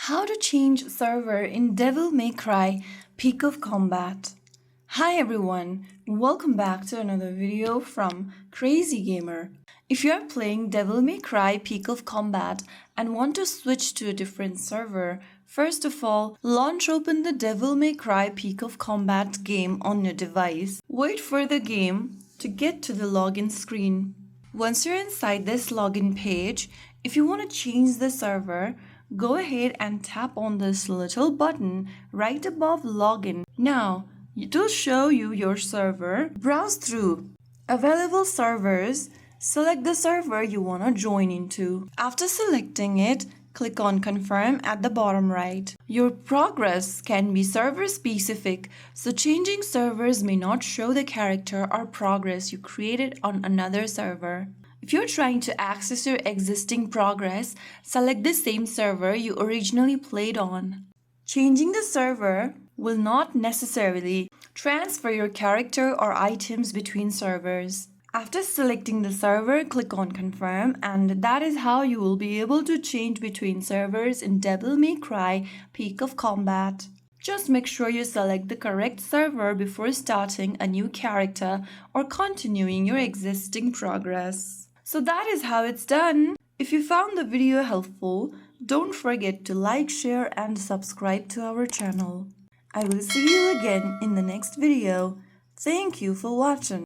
How to change server in Devil May Cry Peak of Combat. Hi everyone, welcome back to another video from Crazy Gamer. If you are playing Devil May Cry Peak of Combat and want to switch to a different server, first of all, launch open the Devil May Cry Peak of Combat game on your device. Wait for the game to get to the login screen. Once you're inside this login page, if you want to change the server, go ahead and tap on this little button right above login. Now, it will show you your server. Browse through available servers, select the server you want to join into. After selecting it, click on confirm at the bottom right. Your progress can be server specific, so changing servers may not show the character or progress you created on another server. If you're trying to access your existing progress, select the same server you originally played on. Changing the server will not necessarily transfer your character or items between servers. After selecting the server, click on confirm, and that is how you will be able to change between servers in Devil May Cry Peak of Combat. Just make sure you select the correct server before starting a new character or continuing your existing progress. So that is how it's done. If you found the video helpful, don't forget to like, share and subscribe to our channel. I will see you again in the next video. Thank you for watching.